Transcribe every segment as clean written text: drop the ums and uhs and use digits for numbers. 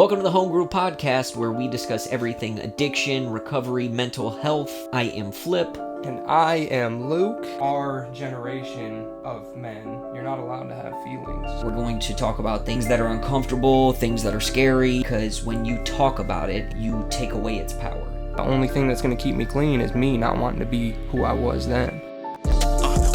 Welcome to the Home Group Podcast, where we discuss everything addiction, recovery, mental health. I am Flip. And I am Luke. Our generation of men, you're not allowed to have feelings. We're going to talk about things that are uncomfortable, things that are scary, because when you talk about it, you take away its power. The only thing that's going to keep me clean is me not wanting to be who I was then.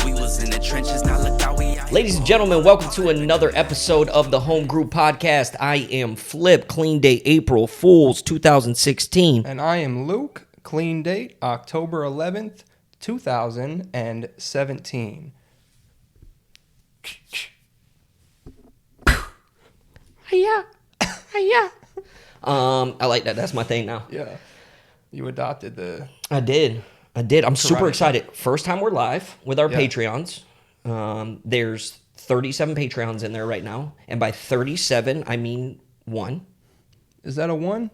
We was in the trenches, now look how we are. Ladies and gentlemen, welcome to another episode of the Home Group Podcast. I am Flip, clean date April Fools 2016. And I am Luke, clean date October 11th, 2017. Hiya. Hiya. I like that. That's my thing now. Yeah. You adopted the... I did. I'm super Karate. excited. First time we're live with our Yeah. Patreons. There's 37 Patreons in there right now. And by 37, I mean one. Is that a 1?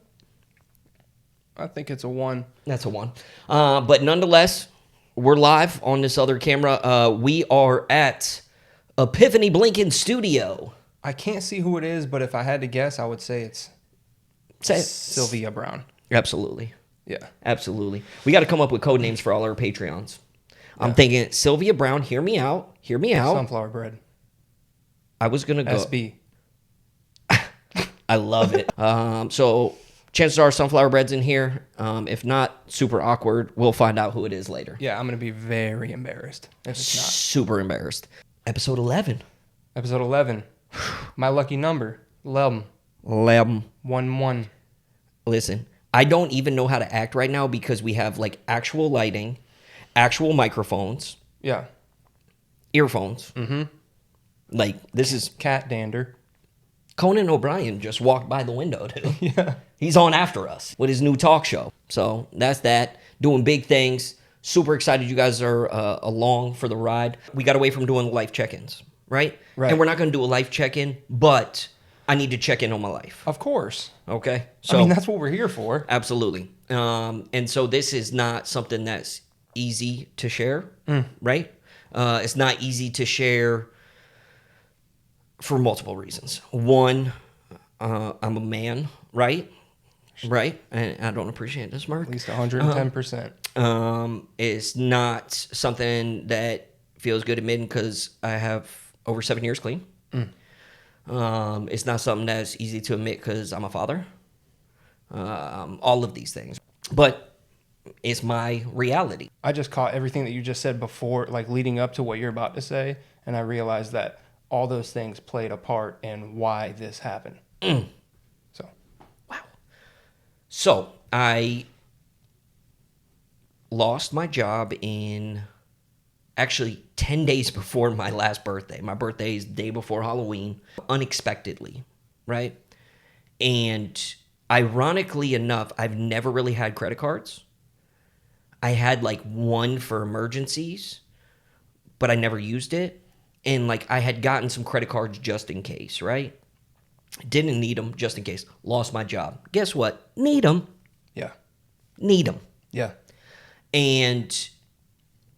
I think it's a 1. That's a one. But nonetheless, we're live on this other camera. We are at Epiphany Blinken Studio. I can't see who it is, but if I had to guess, I would say it's Say it. Sylvia Brown. Absolutely. Yeah. Absolutely. We got to come up with code names for all our Patreons. I'm thinking Sylvia Brown, hear me out. Hear me out. Sunflower bread. I was going to go. SB. I love it. So chances are Sunflower Bread's in here. If not, super awkward. We'll find out who it is later. Yeah, I'm going to be very embarrassed if it's not. Super embarrassed. Episode 11. Episode 11. My lucky number. 11. 11. 1-1. Listen, I don't even know how to act right now because we have like actual lighting, actual microphones, Yeah. earphones. Mm-hmm. Like this is Cat dander. Conan O'Brien just walked by the window, dude. Yeah. He's on after us with his new talk show. So that's that. Doing big things. Super excited you guys are along for the ride. We got away from doing life check-ins, right? Right. And we're not going to do a life check-in, but I need to check in on my life. Of course. Okay? So I mean, that's what we're here for. absolutely. And so this is not something that's easy to share, right? It's not easy to share for multiple reasons. One, I'm a man, right? Right? And I don't appreciate this, Mark. At least 110%. It's not something that feels good admitting because I have over 7 years clean. It's not something that's easy to admit because I'm a father. All of these things. But it's my reality. I just caught everything that you just said before, like leading up to what you're about to say, and I realized that all those things played a part in why this happened. So, Wow. So I lost my job in actually 10 days before my last birthday. My birthday is the day before Halloween, unexpectedly, right? And ironically enough, I've never really had credit cards. I had like one for emergencies, but I never used it. And like I had gotten some credit cards just in case, right? Didn't need them just in case. Lost my job. Guess what? Need them. yeah. Need them. Yeah. And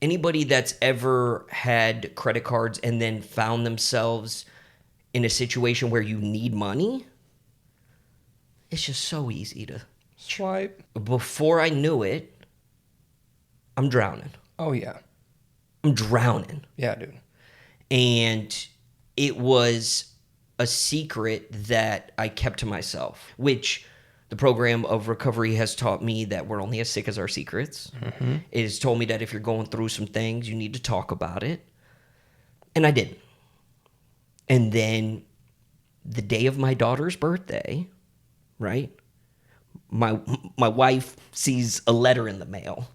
anybody that's ever had credit cards and then found themselves in a situation where you need money, it's just so easy to. Swipe. Before I knew it, I'm drowning. Oh, yeah. I'm drowning. Yeah, dude. And it was a secret that I kept to myself, which the program of recovery has taught me that we're only as sick as our secrets. Mm-hmm. It has told me that if you're going through some things, you need to talk about it. And I didn't. And then the day of my daughter's birthday, right? My wife sees a letter in the mail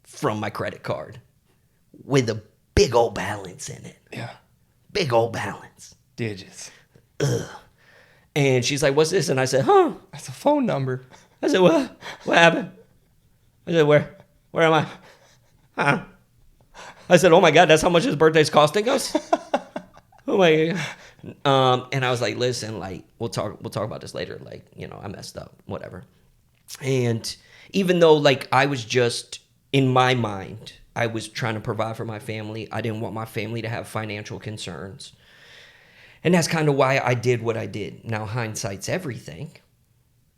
from my credit card with a big old balance in it. Yeah. Big old balance. Digits. And she's like, what's this? And I said, huh? That's a phone number. I said, what? What happened? I said, where am I? Huh? I said, oh my God, that's how much his birthday's costing us? Oh my God. And I was like, listen, like, we'll talk about this later. Like, you know, I messed up, whatever. And even though like I was just in my mind, I was trying to provide for my family. I didn't want my family to have financial concerns. And that's kind of why I did what I did. Now, hindsight's everything.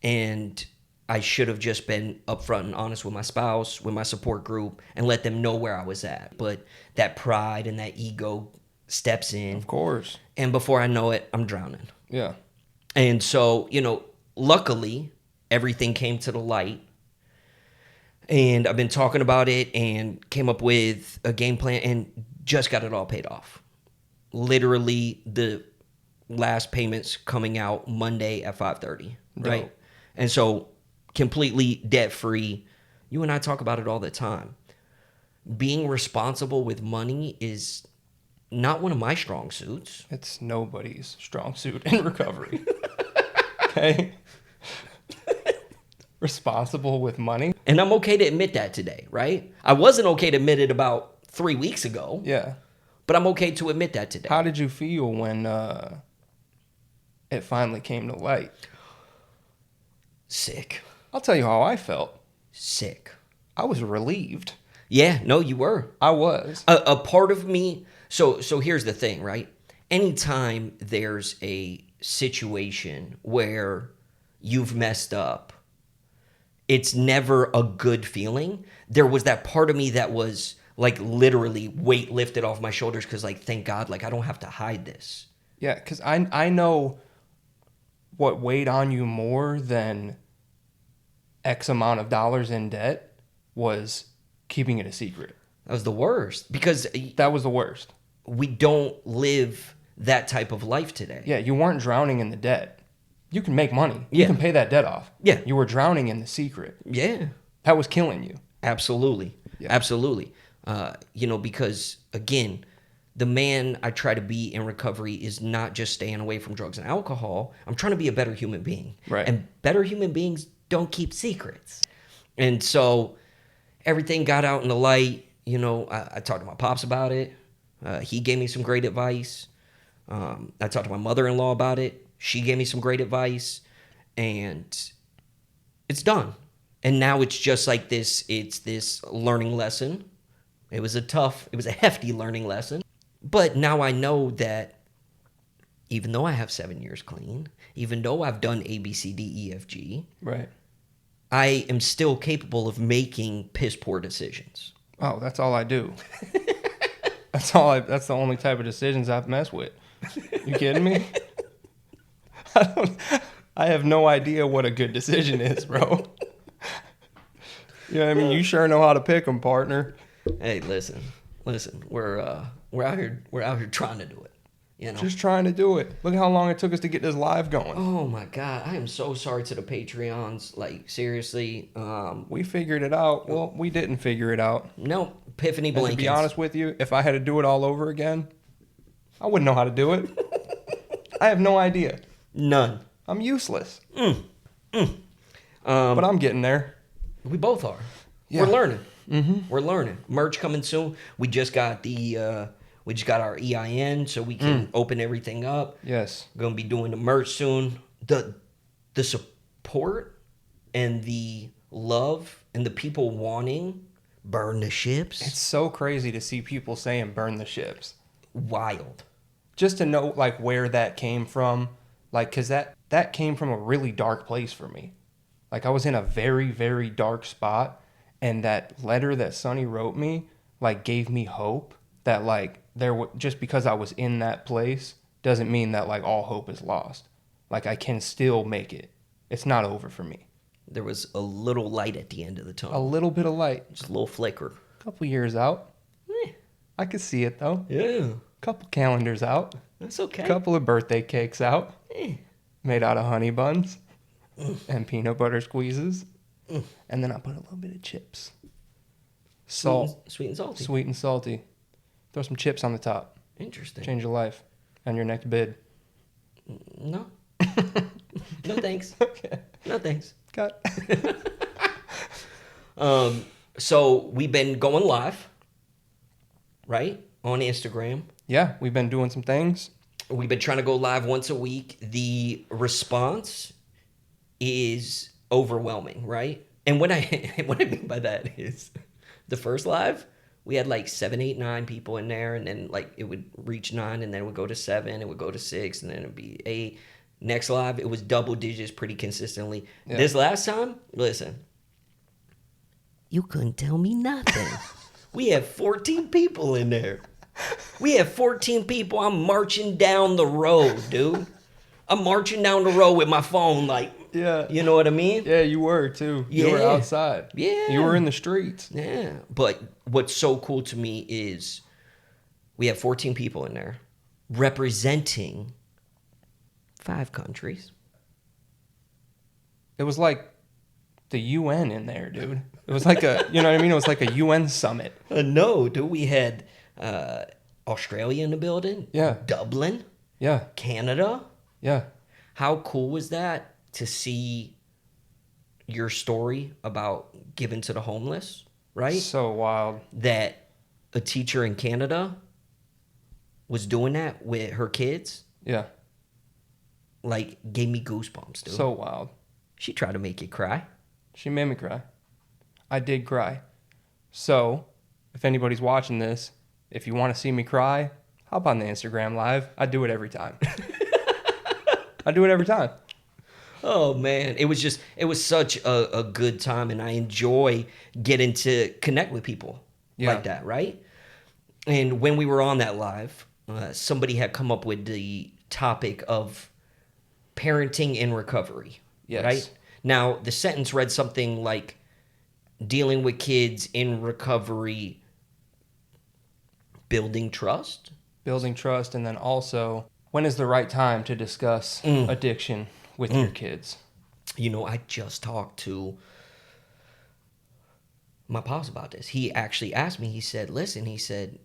And I should have just been upfront and honest with my spouse, with my support group, and let them know where I was at. But that pride and that ego steps in. Of course. And before I know it, I'm drowning. Yeah. And so, luckily, everything came to the light. And I've been talking about it and came up with a game plan and just got it all paid off. Literally, the last payments coming out Monday at 5:30, right? Dope. And so, completely debt-free. You and I talk about it all the time. Being responsible with money is not one of my strong suits. It's nobody's strong suit in recovery. Okay? Responsible with money? And I'm okay to admit that today, right? I wasn't okay to admit it about 3 weeks ago, Yeah. but I'm okay to admit that today. How did you feel when it finally came to light? Sick. I'll tell you how I felt. Sick. I was relieved. Yeah, no, you were. I was. A part of me, so here's the thing, right? Anytime there's a situation where you've messed up, it's never a good feeling. There was that part of me that was like literally weight lifted off my shoulders because like, thank God, like I don't have to hide this. Yeah, because I know what weighed on you more than X amount of dollars in debt was keeping it a secret. That was the worst because That was the worst. we don't live that type of life today. Yeah, you weren't drowning in the debt. You can make money. You Yeah. can pay that debt off. Yeah. You were drowning in the secret. Yeah. That was killing you. Absolutely. Yeah. Absolutely. Because again, the man I try to be in recovery is not just staying away from drugs and alcohol. I'm trying to be a better human being. Right. And better human beings don't keep secrets. And so everything got out in the light. I talked to my pops about it. He gave me some great advice. I talked to my mother-in-law about it. She gave me some great advice. And it's done. And now it's just like this. It's this learning lesson. It was a hefty learning lesson. But now I know that even though I have 7 years clean, even though I've done A, B, C, D, E, F, G, Right. I am still capable of making piss poor decisions. Oh, that's all I do. That's the only type of decisions I've messed with. You kidding me? I have no idea what a good decision is, bro. You know what I mean? You sure know how to pick them, partner. Hey, listen. We're out here trying to do it. Just trying to do it. Look how long it took us to get this live going. Oh my God, I am so sorry to the Patreons. Like seriously, We figured it out. Well, we didn't figure it out. no, Epiphany And to Blankets. be honest with you, if I had to do it all over again, I wouldn't know how to do it. I have no idea. None. I'm useless. But But I'm getting there. we both are. Yeah. We're learning. We're learning. Merch coming soon. We just got our EIN, so we can open everything up. Yes. Gonna be doing the merch soon. The support and the love and the people wanting burn the ships. It's so crazy to see people saying burn the ships. wild. Just to know like where that came from, like because that came from a really dark place for me. Like I was in a very, very dark spot, and that letter that Sonny wrote me like gave me hope that like just because I was in that place doesn't mean that like all hope is lost. Like I can still make it. It's not over for me. There was a little light at the end of the A tunnel. little bit of light. Just a little flicker. Couple years out. Eh, I could see it though. yeah, Couple calendars out. that's okay. Couple of birthday cakes out. Eh. Made out of honey buns and peanut butter squeezes. And then I put a little bit of chips. Salt. Sweet and salty. Sweet and salty. Throw some chips on the top. Interesting. Change your life. On your next bid. No. No thanks. Okay. No thanks. Cut. So we've been going live, right? On Instagram. Yeah, we've been doing some things. We've been trying to go live once a week. The response is overwhelming, right? And what I mean by that is the first live we had like 7, 8, 9 people in there, and then like it would reach 9, and then it would go to 7, it would go to 6, and then it'd be 8. Next live, it was double digits pretty consistently. Yeah. This last time, listen, you couldn't tell me nothing. We had 14 people in there. We had 14 people. I'm marching down the road, dude. I'm marching down the road with my phone, like, Yeah. you know what I mean? Yeah, you were too. You were Yeah. outside. Yeah. You were in the streets. Yeah. But what's so cool to me is we have 14 people in there representing 5 countries. It was like the UN in there, dude. It was like a, you know what I mean? It was like a UN summit. No, dude. We had Australia in the building. Yeah. Dublin. Yeah. Canada. Yeah. How cool was that to see your story about giving to the homeless, right? So wild. That a teacher in Canada was doing that with her kids, Yeah. like, gave me goosebumps, dude. So wild. She tried to make you cry. She made me cry. I did cry. So, if anybody's watching this, if you want to see me cry, hop on the Instagram live. I do it every time. I do it every time. Oh man, it was such a good time, and I enjoy getting to connect with people Yeah. like that, right? And when we were on that live, somebody had come up with the topic of parenting in recovery, Yes. right? Now the sentence read something like dealing with kids in recovery, building trust. Building trust, and then also, when is the right time to discuss addiction with your kids? You know, I just talked to my pops about this. He actually asked me, he said, listen, he said,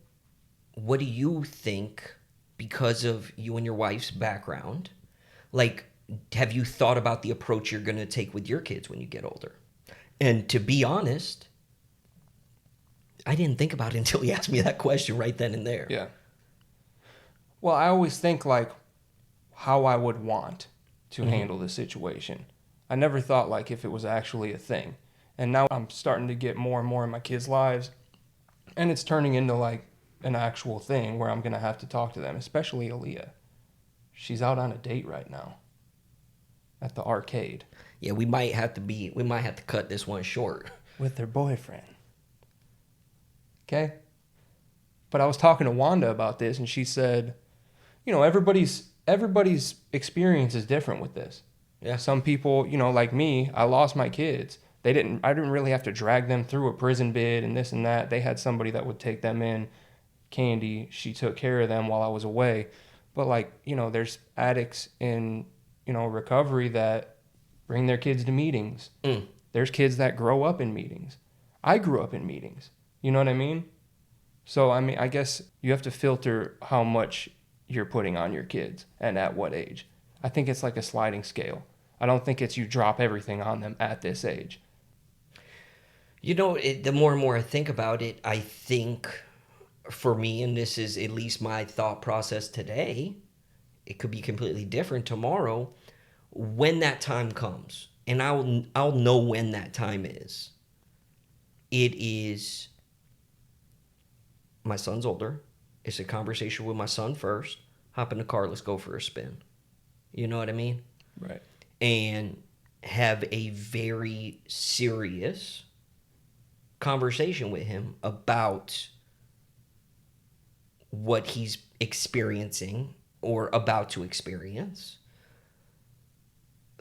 what do you think, because of you and your wife's background, like, have you thought about the approach you're going to take with your kids when you get older? And to be honest, I didn't think about it until he asked me that question right then and there. Yeah. Well, I always think like how I would want to handle the situation. I never thought like if it was actually a thing. And now I'm starting to get more and more in my kids' lives, and it's turning into like an actual thing where I'm going to have to talk to them, especially Aaliyah. She's out on a date right now at the arcade Yeah, we might have to cut this one short. with their boyfriend. Okay? But I was talking to Wanda about this, and she said, you know, everybody's experience is different with this. Yeah. Some people, you know, like me, I lost my kids. I didn't really have to drag them through a prison bid and this and that. They had somebody that would take them in. Candy, she took care of them while I was away. But like, you know, there's addicts in, you know, recovery that bring their kids to meetings. There's kids that grow up in meetings. I grew up in meetings. You know what I mean? So, I mean, I guess you have to filter how much you're putting on your kids and at what age. I think it's like a sliding scale. I don't think it's you drop everything on them at this age. You know, the more and more I think about it, I think for me, and this is at least my thought process today, it could be completely different tomorrow. When that time comes, and I'll know when that time is. It is, my son's older. It's a conversation with my son first. Hop in the car, let's go for a spin. You know what I mean? Right. And have a very serious conversation with him about what he's experiencing or about to experience.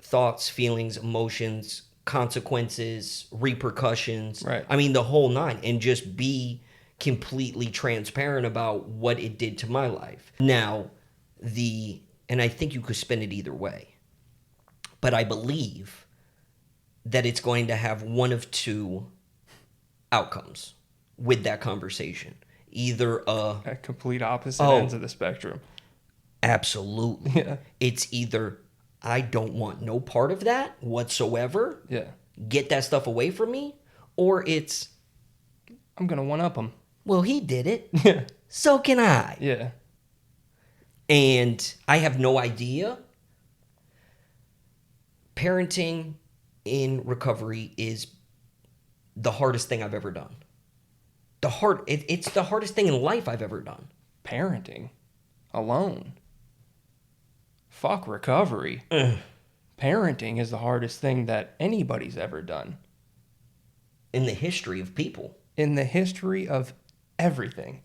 Thoughts, feelings, emotions, consequences, repercussions. Right. I mean, the whole nine. And just be completely transparent about what it did to my life. Now, and I think you could spin it either way. But I believe that it's going to have one of two outcomes with that conversation. Either At complete opposite Oh. ends of the spectrum. absolutely. Yeah. It's either I don't want no part of that whatsoever. Yeah. Get that stuff away from me. Or it's, I'm going to one-up them. well, he did it. Yeah. So can I. Yeah. And I have no idea. Parenting in recovery is the hardest thing I've ever done. It's the hardest thing in life I've ever done. Parenting alone. Fuck recovery. Parenting is the hardest thing that anybody's ever done In the history of people. in the history of everything.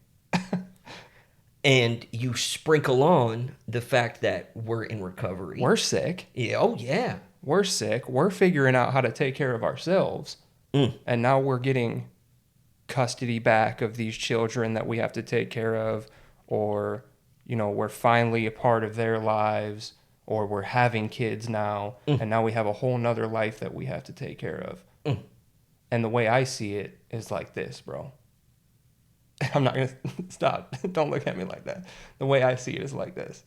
And you sprinkle on the fact that we're in recovery. We're sick. Yeah, oh, yeah. We're sick. We're figuring out how to take care of ourselves. And now we're getting custody back of these children that we have to take care of, or, you know, we're finally a part of their lives, or we're having kids now, and now we have a whole nother life that we have to take care of. And the way I see it is like this, bro. I'm not going to stop. Don't look at me like that. The way I see it is like this.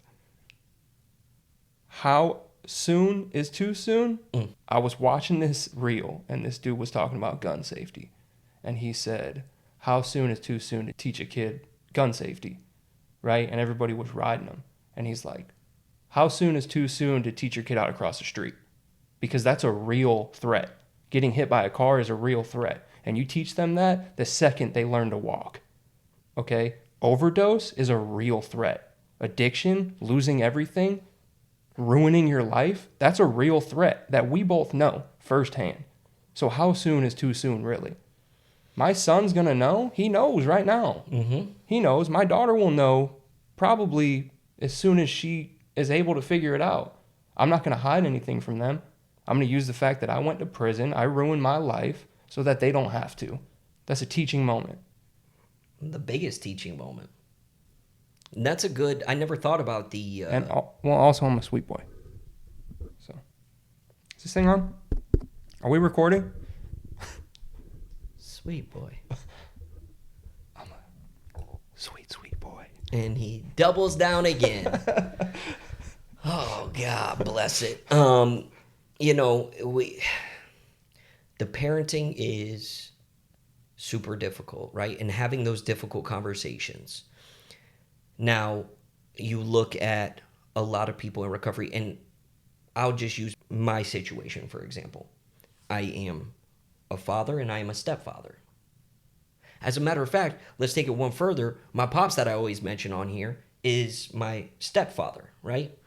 How soon is too soon? I was watching this reel, and this dude was talking about gun safety. And he said, how soon is too soon to teach a kid gun safety? Right? And everybody was riding him. And he's like, how soon is too soon to teach your kid how to cross the street? Because that's a real threat. Getting hit by a car is a real threat. And you teach them that the second they learn to walk. Okay? Overdose is a real threat. Addiction, losing everything, ruining your life, that's a real threat that we both know firsthand. So how soon is too soon, really? My son's going to know. He knows right now. He knows. My daughter will know probably as soon as she is able to figure it out. I'm not going to hide anything from them. I'm going to use the fact that I went to prison, I ruined my life, so that they don't have to. That's a teaching moment. The biggest teaching moment. And that's a good... I never thought about the... And also I'm a sweet boy. So, is this thing on? Are we recording? Sweet boy. I'm a sweet boy. And he doubles down again. Oh, God bless it. You know, the parenting is super difficult, right? And having those difficult conversations. Now, you look at a lot of people in recovery, and I'll just use my situation, for example. I am a father and I am a stepfather. As a matter of fact, let's take it one further. My pops that I always mention on here is my stepfather, right?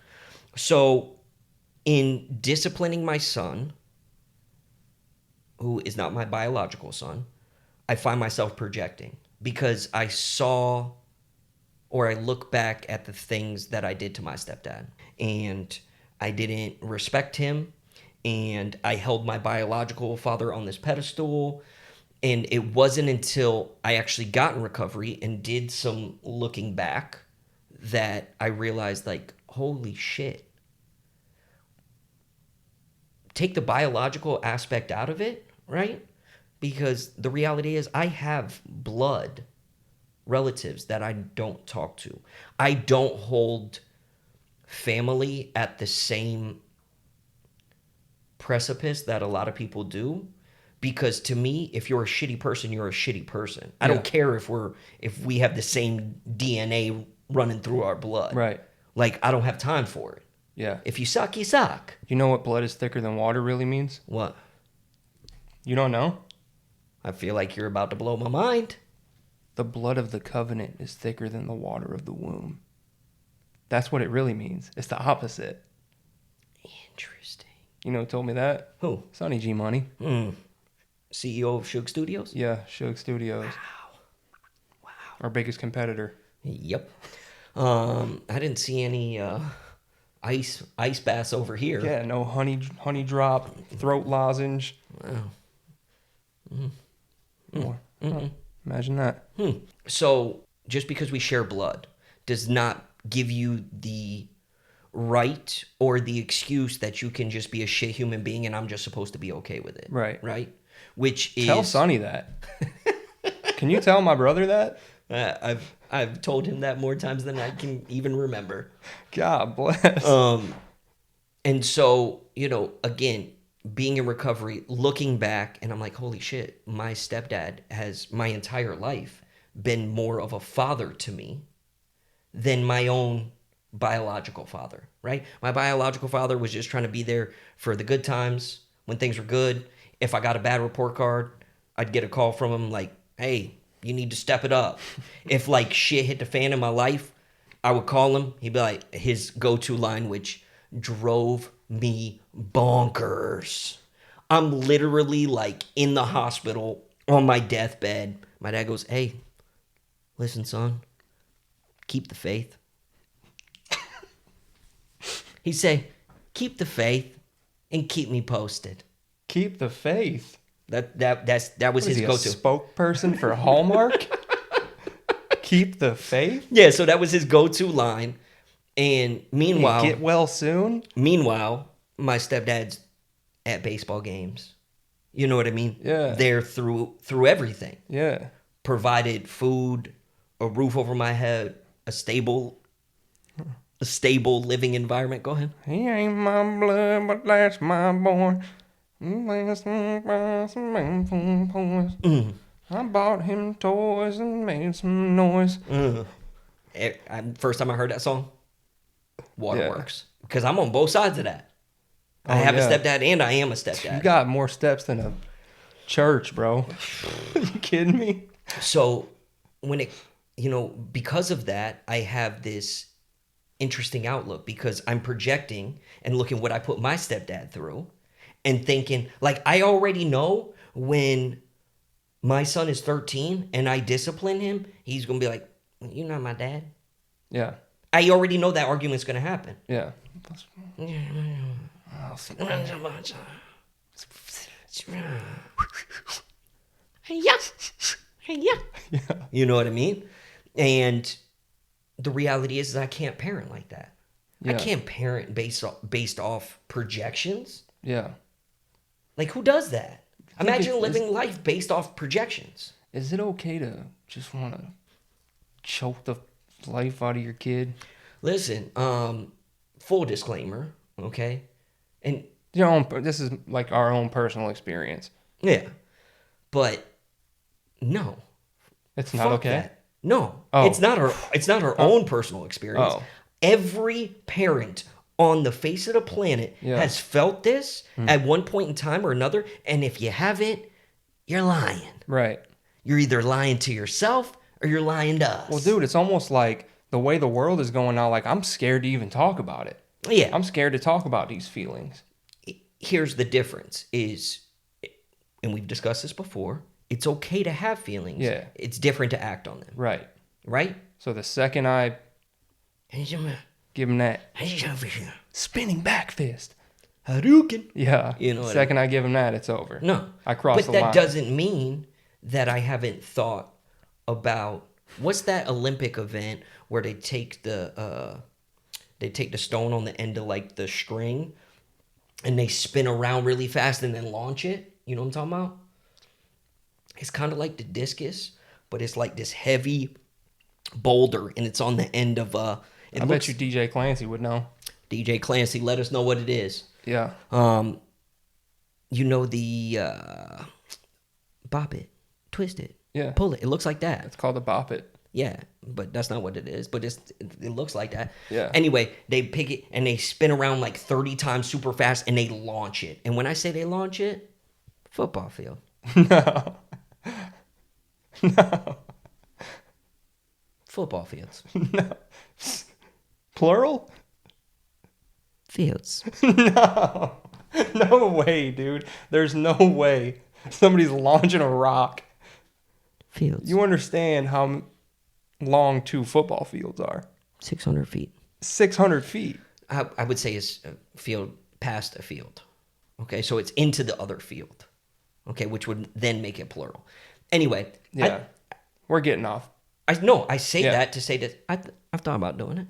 So in disciplining my son, who is not my biological son, I find myself projecting because I saw or I look back at the things that I did to my stepdad, and I didn't respect him, and I held my biological father on this pedestal. And it wasn't until I actually got in recovery and did some looking back that I realized, like, holy shit. Take the biological aspect out of it, right? Because the reality is I have blood relatives that I don't talk to. I don't hold family at the same precipice that a lot of people do. Because to me, if you're a shitty person, you're a shitty person. I don't care if we have the same DNA running through our blood. Right. Like, I don't have time for it. Yeah. If you suck, you suck. You know what blood is thicker than water really means? What? You don't know? I feel like you're about to blow my mind. The blood of the covenant is thicker than the water of the womb. That's what it really means. It's the opposite. Interesting. You know who told me that? Who? Sonny G Money. CEO of Suge Studios? Yeah, Suge Studios. Wow. Our biggest competitor. Yep. I didn't see any ice baths over here. Yeah, no honey drop, throat lozenge. Wow. Imagine that. So just because we share blood does not give you the right or the excuse that you can just be a shit human being and I'm just supposed to be okay with it. Right. Right? Which is... Tell Sonny that. Can you tell my brother that? I've told him that more times than I can even remember. God bless. And so, you know, again, being in recovery, looking back, and I'm like, holy shit, my stepdad has my entire life been more of a father to me than my own biological father, right? My biological father was just trying to be there for the good times when things were good. If I got a bad report card, I'd get a call from him like, hey, you need to step it up. If like shit hit the fan in my life, I would call him. He'd be like, his go-to line, which drove me bonkers. I'm literally like in the hospital on my deathbed. My dad goes, hey, listen, son, keep the faith. He'd say, keep the faith and keep me posted. Keep the faith. That was What is his he, a go-to. spokesperson for Hallmark? Keep the faith? Yeah, so that was his go-to line. And meanwhile, Get well soon? my stepdad's at baseball games. You know what I mean? Yeah. They're through everything. Yeah. Provided food, a roof over my head, a stable living environment. Go ahead. He ain't my blood, but that's my boy. I bought him toys and made some noise. First time I heard that song, Waterworks. Because I'm on both sides of that. I Oh, have yeah. a stepdad and I am a stepdad. You got more steps than a church, bro. You kidding me? So when it, because of that, I have this interesting outlook because I'm projecting and looking what I put my stepdad through and thinking, like, I already know when my son is 13 and I discipline him, he's going to be like, you're not my dad. Yeah. I already know that argument's going to happen. Yeah. You know what I mean? And the reality is I can't parent like that. I Yeah. can't parent based off projections. Yeah. Like, who does that? think Imagine it's- living life based off projections. Is it okay to just want to choke the life out of your kid? Listen, full disclaimer, okay? And Your own. This is like our own personal experience. yeah, but no, It's not fuck okay. that. No, Oh. it's not our own personal experience. Oh. Every parent on the face of the planet Yeah. has felt this at one point in time or another, and if you haven't, you're lying. Right. You're either lying to yourself or you're lying to us. Well, dude, it's almost like the way the world is going now. Like, I'm scared to even talk about it. Yeah. I'm scared to talk about these feelings. Here's the difference is, and we've discussed this before, it's okay to have feelings. Yeah. It's different to act on them. Right. Right? So the second I give him that spinning back fist, Hadouken. yeah, You know what I second I give him that, it's over. No. I crossed But the that line. doesn't mean that I haven't thought about what's that Olympic event where they take the stone on the end of like the string and they spin around really fast and then launch it. You know what I'm talking about? It's kind of like the discus, but it's like this heavy boulder and it's on the end of I bet you DJ Clancy would know. DJ Clancy, let us know what it is. Yeah. You know the bop it, twist it, Yeah. pull it. It looks like that. It's called a bop it. Yeah, but that's not what it is. But it looks like that. Yeah. Anyway, they pick it and they spin around like 30 times super fast and they launch it. And when I say they launch it, football field. No. Football fields. Plural? Fields. No. No way, dude. There's no way somebody's launching a rock. Fields. You understand how long 2 football fields are? 600 feet. 600 feet. I would say is a field past a field. Okay, so it's into the other field. Okay, which would then make it plural. Anyway, Yeah. We're getting off I say Yeah. that to say that I've thought about doing it.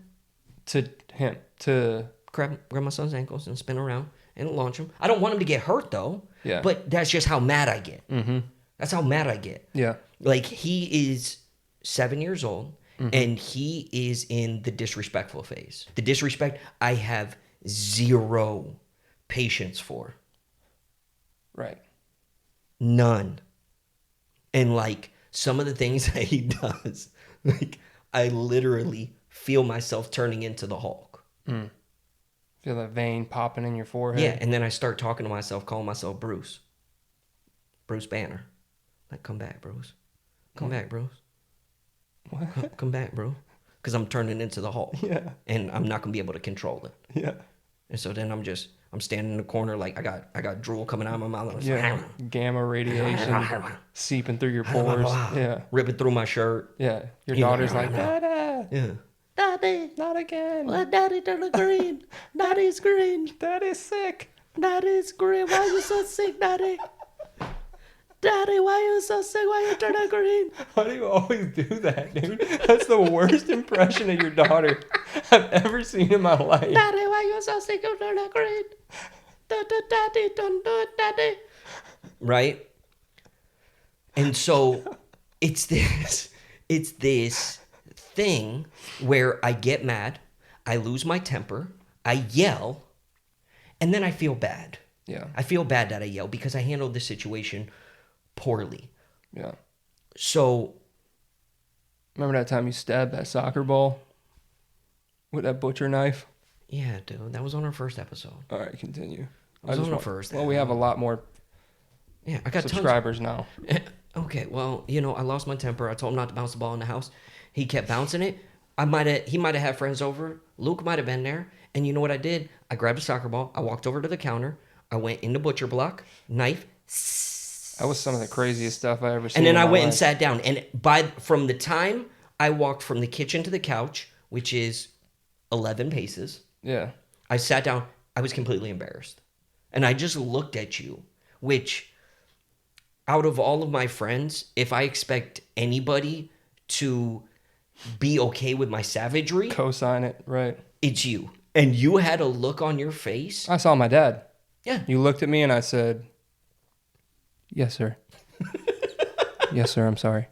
to him. To Grab my son's ankles and spin around and launch him. I don't want him to get hurt though. Yeah. But that's just how mad I get. Mm-hmm. That's how mad I get. yeah. Like he is 7 years old Mm-hmm. and he is in the disrespectful phase. The disrespect I have zero patience for. Right. None. And like some of the things that he does, like I literally feel myself turning into the Hulk. Feel that vein popping in your forehead. Yeah, and then I start talking to myself, calling myself Bruce. Bruce Banner. Like, come back, Bruce. Come back, bro. What? Come back, bro. Because I'm turning into the Hulk. Yeah. And I'm not going to be able to control it. Yeah. And so then I'm standing in the corner like I got drool coming out of my mouth. And Yeah. Gamma radiation seeping through your pores. Yeah. Ripping through my shirt. Yeah. Your Yeah. daughter's like, Dada, Yeah. Daddy, not again. let Daddy turn green. Daddy's green. Daddy's sick. Daddy's green. Why you so sick, Daddy? Daddy, why you so sick? Why you turn green? Why do you always do that, dude? That's the worst impression of your daughter I've ever seen in my life. Daddy, why you so sick? You turn green. Daddy, don't do it, Daddy. Right? And so it's this thing where I get mad, I lose my temper, I yell, and then I feel bad. Yeah. I feel bad that I yell because I handled the situation poorly. Yeah. So, Remember that time you stabbed that soccer ball with that butcher knife? yeah, dude, that was on our first episode. All right, continue. was on the first. Well, we have a lot more Yeah, I got subscribers now. Okay, well, I lost my temper. I told him not to bounce the ball in the house. He kept bouncing it. He might have had friends over. Luke might have been there. And you know what I did? I grabbed a soccer ball. I walked over to the counter. I went in the butcher block, knife. That was some of the craziest stuff I ever seen. And then in I my went and life. sat down. And from the time I walked from the kitchen to the couch, which is 11 paces, Yeah. I sat down. I was completely embarrassed. And I just looked at you, which out of all of my friends, if I expect anybody to be okay with my savagery, Co-sign it, right. it's you. And you had a look on your face. I saw my dad. Yeah. You looked at me and I said, yes, sir. Yes, sir, I'm sorry.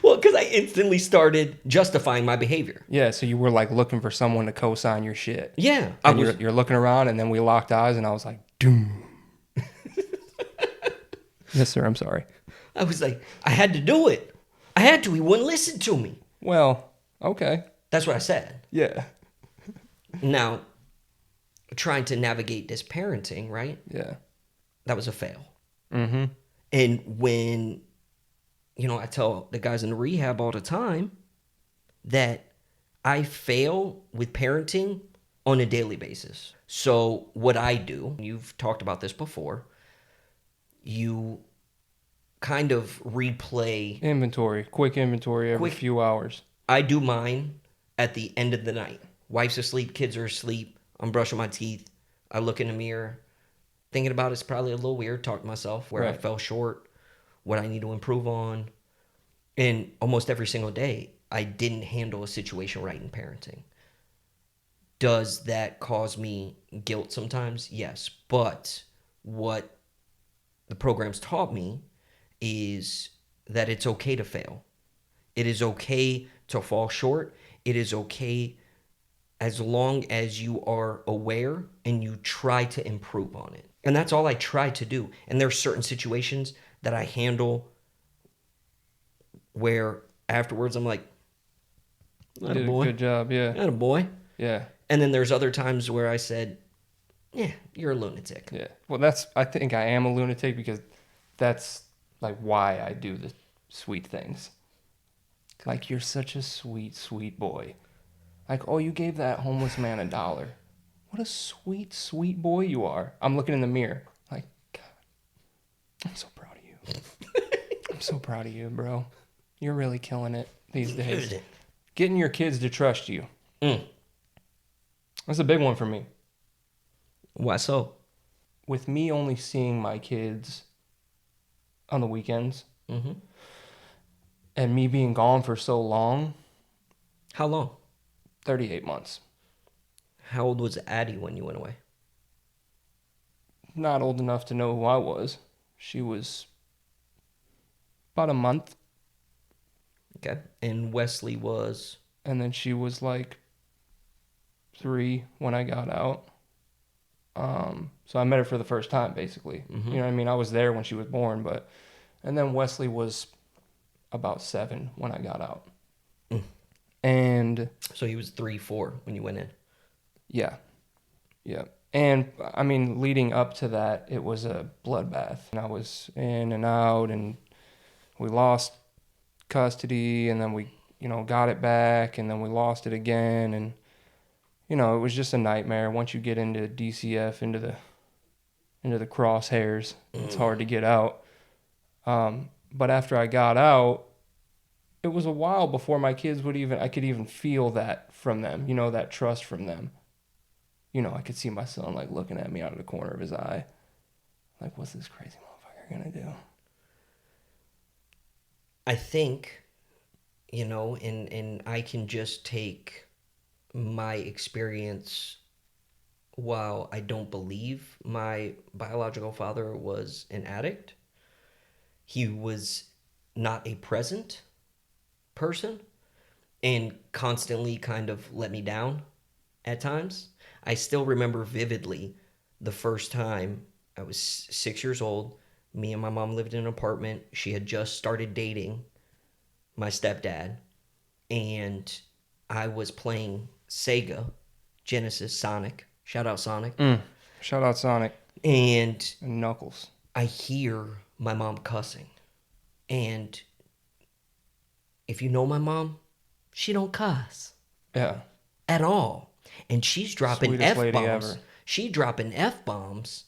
Well, because I instantly started justifying my behavior. Yeah, so you were like looking for someone to co-sign your shit. Yeah. And you're looking around and then we locked eyes and I was like, doom. Yes, sir, I'm sorry. I was like, I had to do it. I had to. He wouldn't listen to me. Well, okay. That's what I said. Yeah. Now, trying to navigate this parenting, right? Yeah. That was a fail. Mm-hmm. And when, I tell the guys in the rehab all the time that I fail with parenting on a daily basis. So what I do, you've talked about this before, you kind of replay. Quick inventory every Quick- few hours. I do mine at the end of the night. Wife's asleep, kids are asleep. I'm brushing my teeth. I look in the mirror. Thinking about it's probably a little weird. Talk to myself where I Right. fell short, what I need to improve on. And almost every single day, I didn't handle a situation right in parenting. Does that cause me guilt sometimes? Yes. But what the program's taught me is that it's okay to fail. It is okay to fall short. It is okay as long as you are aware and you try to improve on it. And that's all I try to do. And there are certain situations that I handle where afterwards I'm like, You "Atta did boy, a good job, yeah. atta boy." Yeah. And then there's other times where I said, "Yeah, you're a lunatic." Yeah. Well, I think I am a lunatic because that's like why I do the sweet things. Like, you're such a sweet, sweet boy. Like, oh, you gave that homeless man $1. What a sweet, sweet boy you are. I'm looking in the mirror. Like, God, I'm so proud of you. I'm so proud of you, bro. You're really killing it these days. Getting your kids to trust you. That's a big one for me. Why so? With me only seeing my kids on the weekends Mm-hmm. and me being gone for so long, How long? 38 months. How old was Addie when you went away? Not old enough to know who I was. She was about a month, Okay. And Wesley was. and then she was like 3 when I got out. So I met her for the first time, basically. Mhm. You know what I mean? I was there when she was born, and then Wesley was about 7 when I got out. And So he was 3, 4 when you went in. yeah. And I mean, leading up to that, it was a bloodbath. And I was in and out, and we lost custody, and then we, got it back, and then we lost it again, and it was just a nightmare. Once you get into DCF, into the crosshairs, it's hard to get out. But after I got out, it was a while before my kids I could even feel that from them, that trust from them. I could see my son like looking at me out of the corner of his eye. Like, what's this crazy motherfucker gonna do? I think, and I can just take my experience. While I don't believe my biological father was an addict, he was not a present person and constantly kind of let me down at times. I still remember vividly the first time I was 6 years old. Me and my mom lived in an apartment. She had just started dating my stepdad, and I was playing Sega, Genesis, Sonic. Shout out Sonic. Shout out Sonic. And Knuckles. I hear my mom cussing. And if you know my mom, she don't cuss. Yeah. At all. And she's dropping Sweetest lady F-bombs. ever. She dropping F-bombs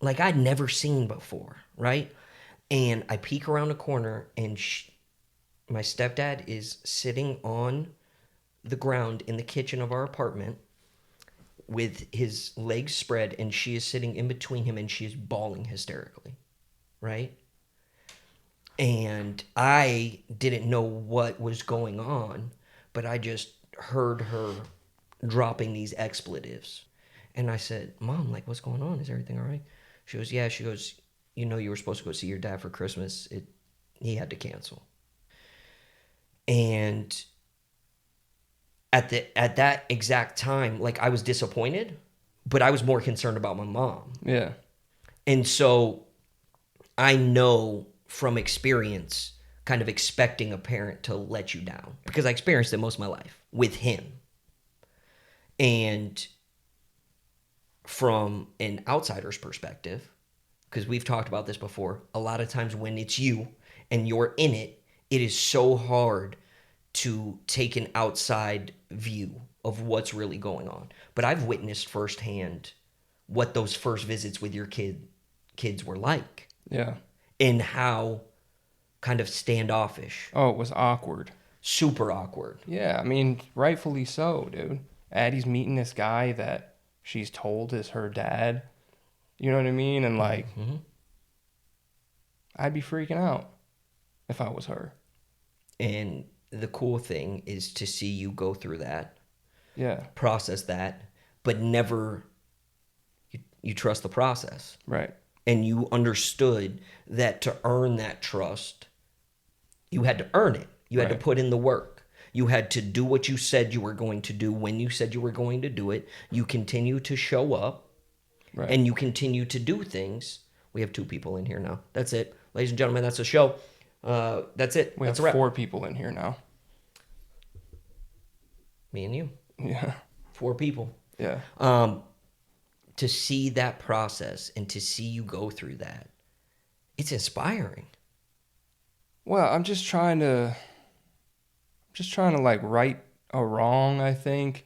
like I'd never seen before, right? And I peek around the corner, and my stepdad is sitting on the ground in the kitchen of our apartment with his legs spread, and she is sitting in between him, and she is bawling hysterically, right? And I didn't know what was going on, but I just heard her dropping these expletives. And I said, Mom, like, what's going on? Is everything all right? She goes, yeah. She goes, you were supposed to go see your dad for Christmas. He had to cancel. And at that exact time, like, I was disappointed, but I was more concerned about my mom. Yeah. And so I know from experience, kind of expecting a parent to let you down, because I experienced it most of my life with him. And from an outsider's perspective, because we've talked about this before, a lot of times when it's you and you're in it, it is so hard to take an outside view of what's really going on. But I've witnessed firsthand what those first visits with your kids were like. Yeah. And how kind of standoffish. Oh, it was awkward. Super awkward. Yeah, I mean, rightfully so, dude. Addie's meeting this guy that she's told is her dad. You know what I mean? And like, I'd be freaking out if I was her. And the cool thing is to see you go through that. Yeah. Process that, but never you trust the process. Right. And you understood that to earn that trust, you had to earn it. You had to put in the work. You had to do what you said you were going to do when you said you were going to do it. You continue to show up, and you continue to do things. We have 2 people in here now. That's it. Ladies and gentlemen, that's the show. That's it. We That's have a wrap. 4 people in here now. Me and you. Yeah. 4 people. Yeah. To see that process and to see you go through that, it's inspiring. Well, I'm just trying to like right a wrong, I think.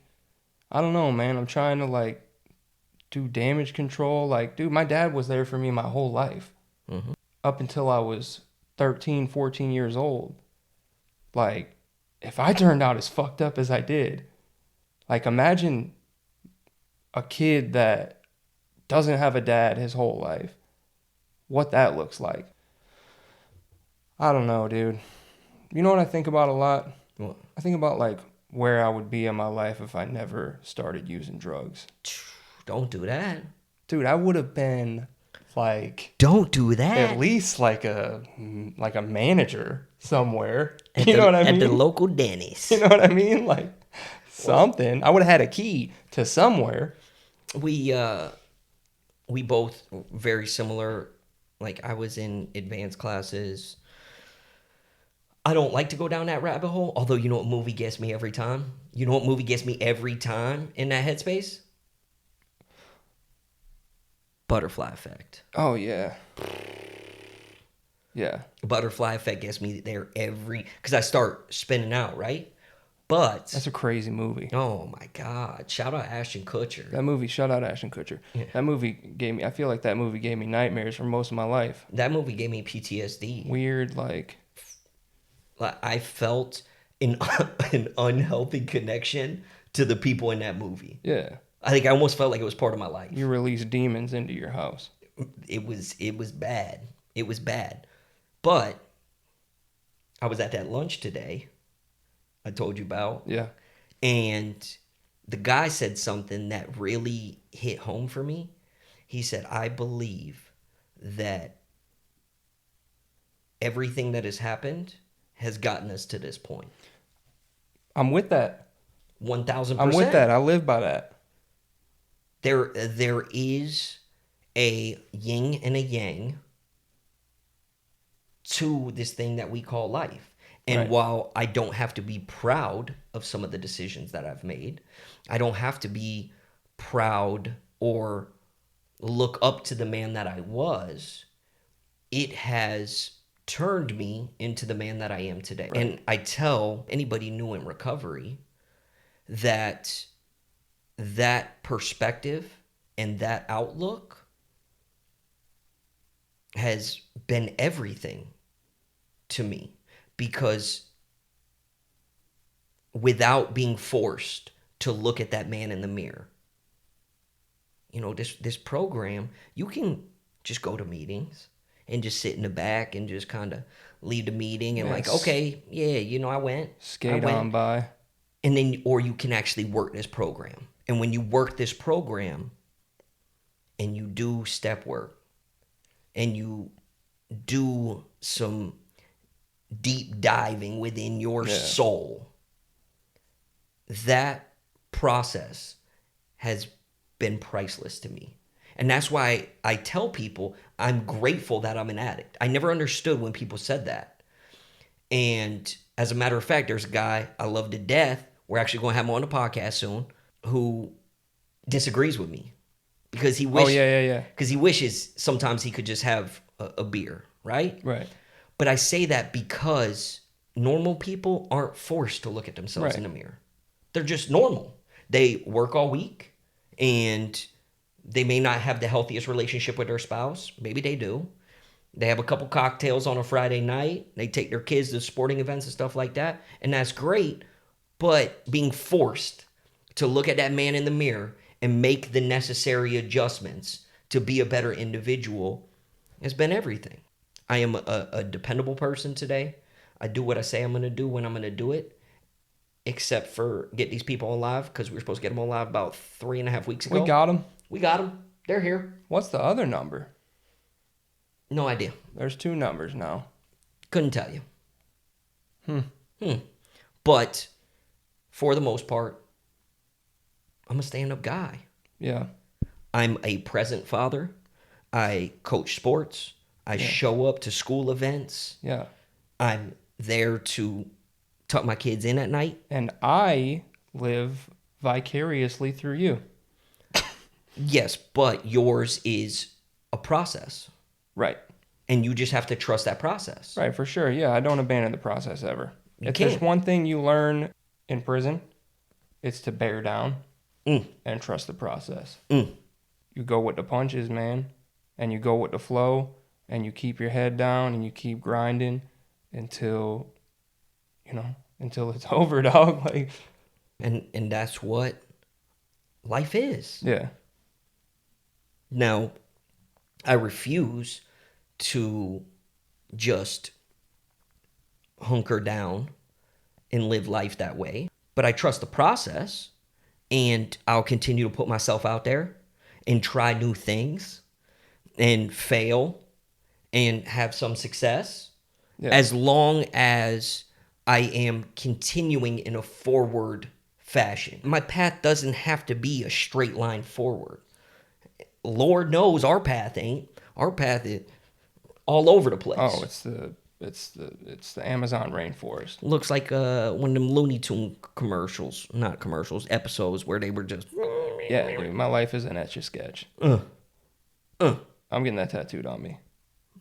I don't know, man. I'm trying to like do damage control. Like, dude, my dad was there for me my whole life. Up until I was 13, 14 years old. Like, if I turned out as fucked up as I did, like, imagine a kid that doesn't have a dad his whole life. What that looks like. I don't know, dude. You know what I think about a lot? What? I think about like where I would be in my life if I never started using drugs. Don't do that. Dude, I would have been like Don't do that. at least like a manager somewhere. You know what I mean? At the local Denny's. You know what I mean? Like something. I would have had a key to somewhere. We both very similar. Like, I was in advanced classes. I don't like to go down that rabbit hole. Although, you know what movie gets me every time? You know what movie gets me every time in that headspace? Butterfly Effect. Oh yeah. Yeah. Butterfly effect gets me there because I start spinning out, right? But That's a crazy movie. oh my God, shout out Ashton Kutcher. That movie, shout out Ashton Kutcher. Yeah. That movie I feel like that movie gave me nightmares for most of my life. That movie gave me PTSD. Weird, like I felt an an unhealthy connection to the people in that movie. yeah. I think I almost felt like it was part of my life. You release demons into your house. It was bad. It was bad. But I was at that lunch today I told you about. Yeah. And the guy said something that really hit home for me. He said, I believe that everything that has happened has gotten us to this point. I'm with that. 1,000%. I'm with that. I live by that. There is a yin and a yang to this thing that we call life. And Right. while I don't have to be proud of some of the decisions that I've made, I don't have to be proud or look up to the man that I was, it has turned me into the man that I am today. Right. And I tell anybody new in recovery that that perspective and that outlook has been everything to me, because without being forced to look at that man in the mirror, you know, this program, you can just go to meetings and just sit in the back and just kind of leave the meeting and like, Yes. okay, yeah, you know, I went. Skate on by. And then, or you can actually work this program. And when you work this program and you do step work and you do some deep diving within your Yeah. soul, that process has been priceless to me. And that's why I tell people I'm grateful that I'm an addict. I never understood when people said that. And as a matter of fact, there's a guy I love to death. We're actually going to have him on the podcast soon, who disagrees with me because he wishes, yeah. because he wishes sometimes he could just have a beer, right? Right. But I say that because normal people aren't forced to look at themselves Right. in the mirror. They're just normal. They work all week and they may not have the healthiest relationship with their spouse. Maybe they do. They have a couple cocktails on a Friday night. They take their kids to sporting events and stuff like that. And that's great. But being forced to look at that man in the mirror and make the necessary adjustments to be a better individual has been everything. I am a dependable person today. I do what I say I'm going to do when I'm going to do it, except for get these people on live, because we were supposed to get them on live about 3.5 weeks ago. We got them. We got them. They're here. What's the other number? No idea. There's 2 numbers now. Couldn't tell you. But for the most part, I'm a stand-up guy. Yeah. I'm a present father. I coach sports. I show up to school events. Yeah. I'm there to tuck my kids in at night. And I live vicariously through you. Yes, but yours is a process. Right. And you just have to trust that process. Right, for sure. Yeah, I don't abandon the process ever. You If there's can't. one thing you learn in prison, it's to bear down Mm. and trust the process. Mm. You go with the punches, man, and you go with the flow, and you keep your head down and you keep grinding until, until it's over, dog. Like, And that's what life is. yeah, Now, I refuse to just hunker down and live life that way, but I trust the process, and I'll continue to put myself out there and try new things and fail and have some success, yeah, as long as I am continuing in a forward fashion. My path doesn't have to be a straight line forward. Lord knows our path ain't. Our path is all over the place. Oh, it's the Amazon rainforest. Looks like one of them Looney Tune commercials, not commercials, episodes where they were just. Yeah, dude, my life is an etch a sketch. I'm getting that tattooed on me.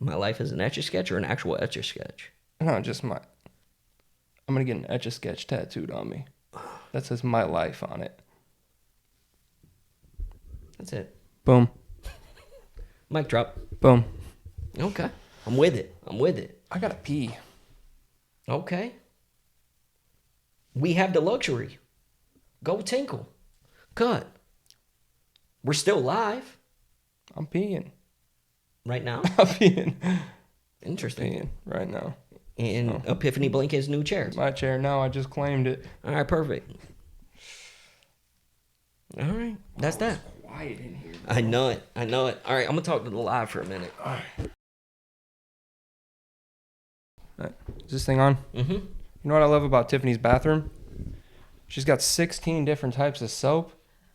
My life is an Etch-a-Sketch or an actual Etch-a-Sketch? No, just my. I'm gonna get an Etch-a-Sketch tattooed on me. That says my life on it. That's it. Boom. Mic drop. Boom. Okay. I'm with it. I gotta pee. Okay. We have the luxury. Go tinkle. Cut. We're still live I'm peeing. right now. I'm peeing. Interesting. Peeing right now. In Epiphany Blinken's new chair. My chair now. I just claimed it. All right, perfect. All right, that's that. Quiet in here. I know it. All right, I'm gonna talk to the live for a minute. Is this thing on? Mm-hmm. You know what I love about Tiffany's bathroom? She's got 16 different types of soap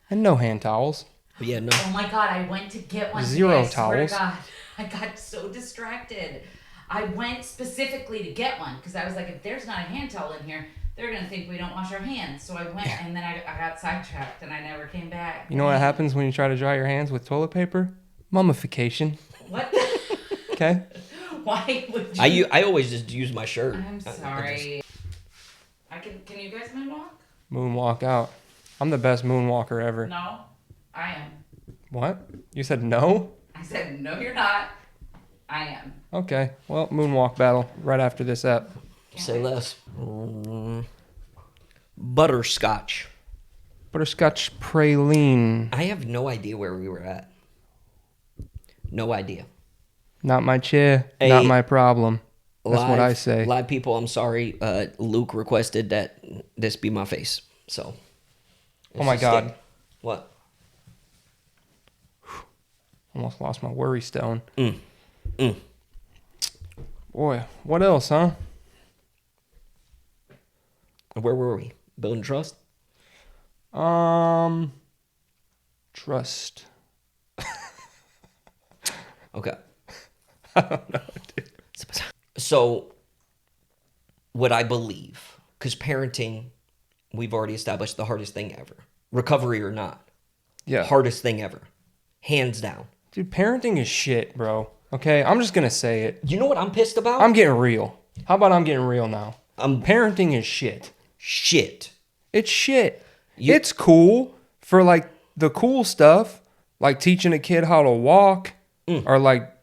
and no hand towels. Yeah, no. Oh my god, I went to get one. Zero today, I swear towels. to God. I got so distracted. I went specifically to get one because I was like, if there's not a hand towel in here, they're gonna think we don't wash our hands. So I went and then I got sidetracked and I never came back. You know what happens when you try to dry your hands with toilet paper? Mummification. What? Okay? Why would you? I always just use my shirt. I'm sorry. Can you guys moonwalk? Moonwalk out. I'm the best moonwalker ever. No, I am. What? You said no? I said no, you're not. I am. Okay. Well, moonwalk battle right after this app. Say less. Butterscotch. Butterscotch praline. I have no idea where we were at. No idea. Not my chair. Hey, not my problem. That's what I Live- say. Live people, I'm sorry. Luke requested that this be my face. So. Oh my it's God. stick. What? Almost lost my worry stone. Mm. Boy, what else, huh? Where were we? Building trust? Trust. Okay. I don't know, dude. So, what I believe, because parenting, we've already established the hardest thing ever. Recovery or not. Yeah. Hardest thing ever. Hands down. Dude, parenting is shit, bro. Okay, I'm just gonna say it. You know what I'm pissed about? I'm getting real. How about I'm getting real now? I'm Parenting is shit. shit. It's shit. You- It's cool for like the cool stuff, like teaching a kid how to walk or like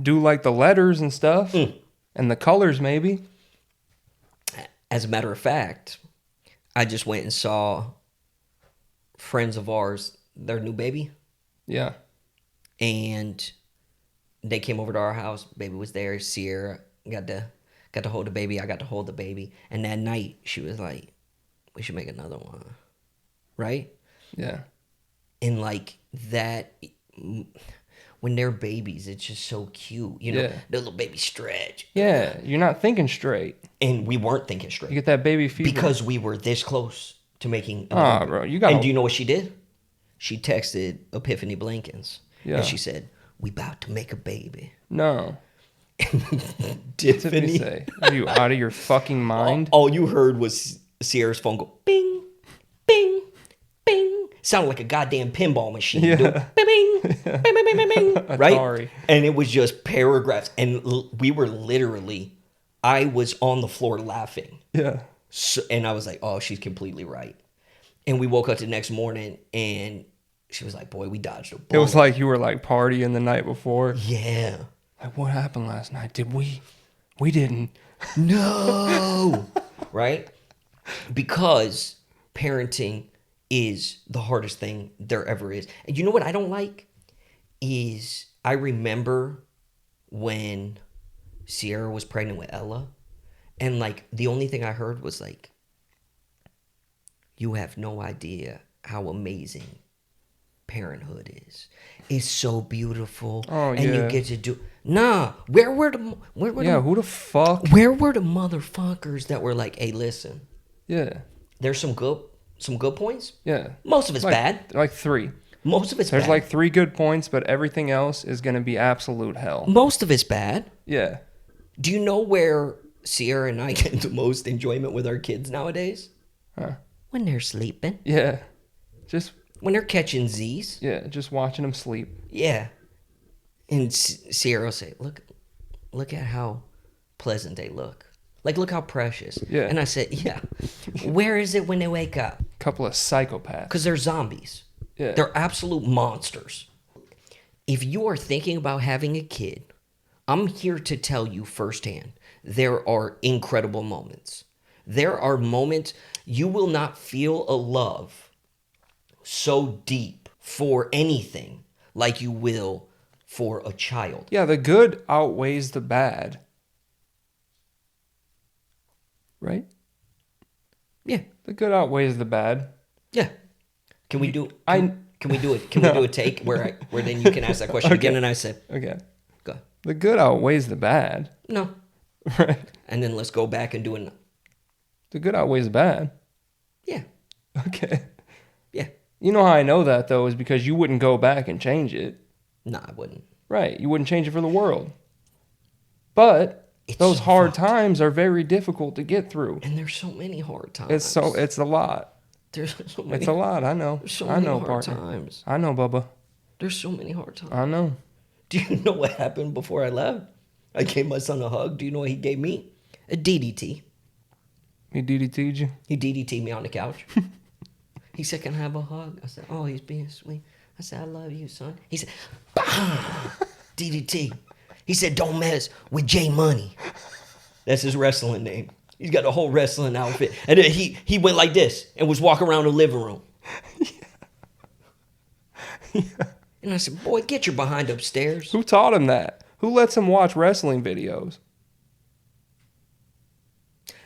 do like the letters and stuff and the colors maybe. As a matter of fact, I just went and saw friends of ours, their new baby, Yeah. and they came over to our house. Baby was there. Sierra got to hold the baby. I got to hold the baby. And that night, she was like, "We should make another one," right? Yeah. And like that, when they're babies, it's just so cute. You know, Yeah. the little baby stretch. Yeah, you're not thinking straight. And we weren't thinking You straight get that baby fever. because we were this close to making. Ah, bro, you gotta- And do you know what she did? She texted Epiphany Blinkens. Yeah. And she said, "We about to make a baby." No. Tiffany. Tiffany say, are you out of your fucking mind? All you heard was Sierra's phone go bing, bing, bing. Sounded like a goddamn pinball machine. Yeah. Doing bing, bing, bing, bing, bing, bing, bing. Right? Atari. And it was just paragraphs. And we were literally, I was on the floor laughing. Yeah. So, and I was like, oh, she's completely right. And we woke up the next morning and she was like, boy, we dodged a bullet. It was like you were like partying the night before. yeah. Like, what happened last night? Did we? We didn't. No. Right? Because parenting is the hardest thing there ever is. And you know what I don't like? Is I remember when Sierra was pregnant with Ella. And like the only thing I heard was like, you have no idea how amazing parenthood is. It's so beautiful. Oh, and yeah. you get to do where were the Who the fuck? where were the motherfuckers that were like, hey, listen, Yeah. there's some good points. Yeah. Most of it's bad. Like 3. Most of it's There's bad. like 3 good points, but everything else is going to be absolute hell. Most of it's bad. Yeah. Do you know where Sierra and I get the most enjoyment with our kids nowadays? Huh. When they're sleeping. Yeah. Just When they're catching Z's. just watching them sleep. Yeah. And Sierra will say, look look at how pleasant they look. Like, look how precious. Yeah. And I said, yeah. Where is it when they wake up? Couple of psychopaths. Because they're zombies. Yeah. They're absolute monsters. If you are thinking about having a kid, I'm here to tell you firsthand, there are incredible moments. There are moments you will not feel a love so deep for anything like you will for a child. Yeah, the good outweighs the bad. Right? Yeah. The good outweighs the bad. Yeah. Can we do I- can we do it? Can we do a take where then you can ask that question again and I said, Okay. go. The good outweighs the bad. No. Right? And then let's go back and do it. The good outweighs the bad. Yeah. Okay. Yeah. You know how I know that, though, is because you wouldn't go back and change it. No, I wouldn't. Right. You wouldn't change it for the world. But It's those so hard fucked. times are very difficult to get through. And there's so many hard times. It's a lot. There's so many. It's a lot. I know. There's so I many know, hard partner. times. I know, Bubba. There's so many hard times. I know. Do you know what happened before I left? I gave my son a hug. Do you know what he gave me? A DDT. He DDT'd you? He DDT'd me on the couch. He said, "Can I have a hug?" I said, "Oh, he's being sweet." I said, "I love you, son." He said, "Bah!" DDT. He said, "Don't mess with J Money." That's his wrestling name. He's got a whole wrestling outfit. And then he went like this and was walking around the living room. And I said, "Boy, get your behind upstairs." Who taught him that? Who lets him watch wrestling videos?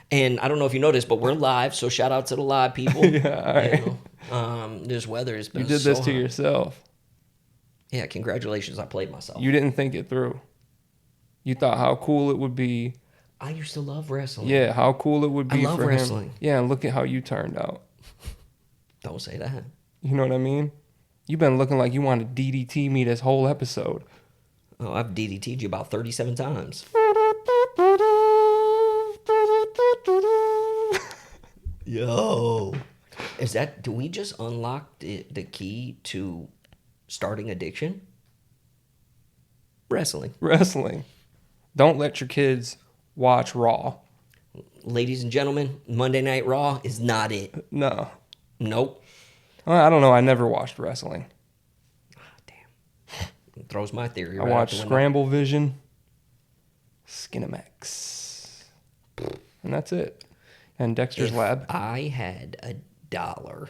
And I don't know if you noticed, but we're live, so shout out to the live people. Yeah, all right. You know, this weather has been You did so this to hot. yourself. Yeah, congratulations. I played myself. You didn't think it through. You thought how cool it would be. I used to love wrestling. Yeah, how cool it would I be love for him. wrestling. Yeah, and look at how you turned out. Don't say that. You know what I mean? You've been looking like you wanted to DDT me this whole episode. Oh, I've DDT'd you about 37 times. Yo. Do we just unlock the key to starting addiction? Wrestling. Wrestling. Don't let your kids watch Raw. Ladies and gentlemen, Monday Night Raw is not it. No. Nope. Well, I don't know. I never watched wrestling. Damn. It throws my theory I right out watched the window. Scramble Vision, Skinamax, and that's it. And Dexter's If Lab. I had $1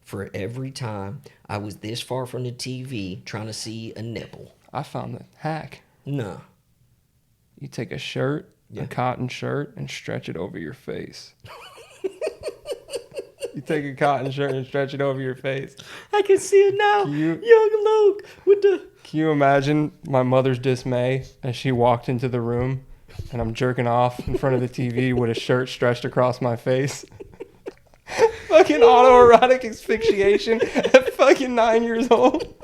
for every time I was this far from the TV trying to see a nipple. I found the hack. No. You take a shirt, Yeah. a cotton shirt, and stretch it over your face. You take a cotton shirt and stretch it over your face. I can see it now. Cute. Young Luke with the... Can you imagine my mother's dismay as she walked into the room and I'm jerking off in front of the TV with a shirt stretched across my face? Fucking autoerotic asphyxiation at fucking 9 years old.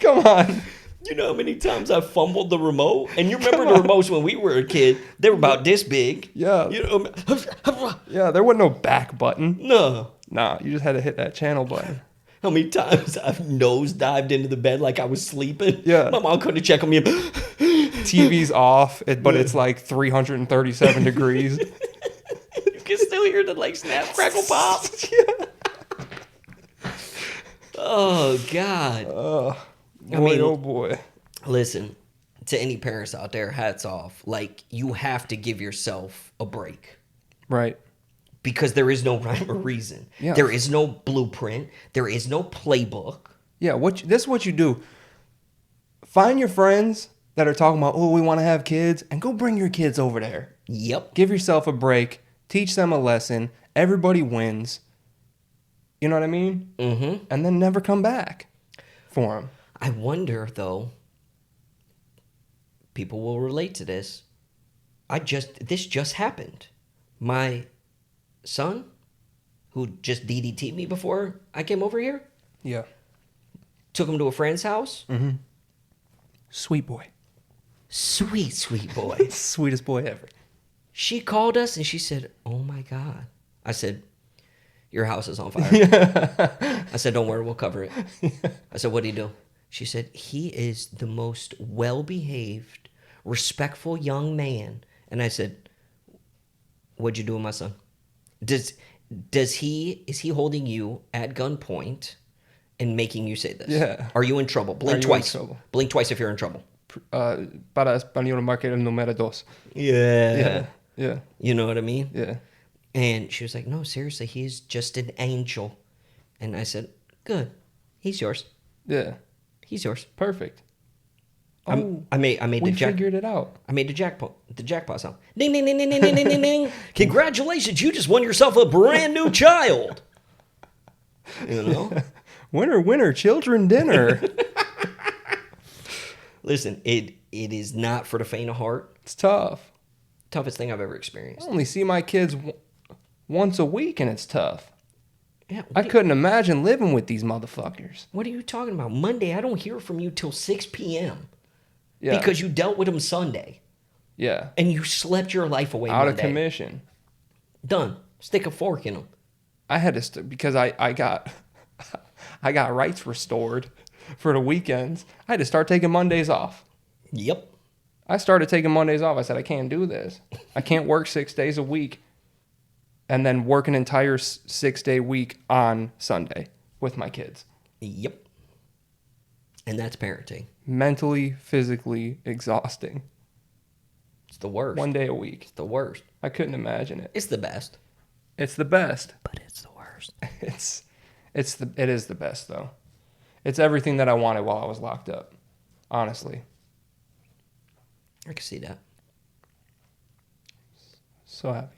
Come on. You know how many times I fumbled the remote? And you remember the remotes when we were a kid? They were about this big. Yeah. You know, Yeah, there wasn't no back button. no. Nah, you just had to hit that channel button. How many times I've nose dived into the bed like I was sleeping? Yeah. My mom couldn't check on me. TV's off, but it's like 337 degrees. You can still hear the like snap, crackle, pop. Oh God. Boy, I mean- oh boy. Listen, to any parents out there, hats off. Like, you have to give yourself a break. Right. Because there is no rhyme or reason. Yeah. There is no blueprint. There is no playbook. Yeah, this is what you do. Find your friends that are talking about, oh, we want to have kids, and go bring your kids over there. Yep. Give yourself a break. Teach them a lesson. Everybody wins. You know what I mean? Mm-hmm. And then never come back for them. I wonder, though, people will relate to this. This just happened. My son, who just DDT'd me before I came over here, Yeah. took him to a friend's house. Sweet boy. Sweet, sweet boy. Sweetest boy ever. She called us and she said, "Oh my God." I said, "Your house is on fire." I said, "Don't worry, we'll cover it." I said, "What did he do?" She said, "He is the most well-behaved, respectful young man. And I said, what'd you do with my son? Is he holding you at gunpoint and making you say this? Yeah. Are you in trouble? Are Blink you in twice. trouble? Blink twice if you're in trouble. Para español marque el número dos. Yeah. Yeah. You know what I mean? Yeah. And she was like, no, seriously, he's just an angel. And I said, good. He's yours. Yeah. He's yours. Perfect. I made We the figured it out. I made the jackpot sound. Ding ding ding ding ding ding ding ding ding. Congratulations, you just won yourself a brand new child. You know? Winner, winner, children dinner. Listen, it is not for the faint of heart. It's tough. Toughest thing I've ever I experienced. only see my kids once a week, and it's tough. Yeah, I couldn't imagine living with these motherfuckers. what are you talking about? Monday, I don't hear from you till 6 p.m. Yeah. because you dealt with them Sunday Yeah. and you slept your life away Out of Monday. commission. Done. Stick a fork in them. I had to because I got I got rights restored for the weekends. I had to start taking Mondays off. Yep. I started taking Mondays off. I said I can't do this. I can't work 6 days a week and then work an entire 6-day week on Sunday with my kids. Yep. And that's parenting. Mentally, physically exhausting. It's the worst. 1 day a week. It's the worst. I couldn't imagine it. It's the best. It's the best. But it's the worst. It is the best though. It's everything that I wanted while I was locked up. Honestly. I can see that. So happy.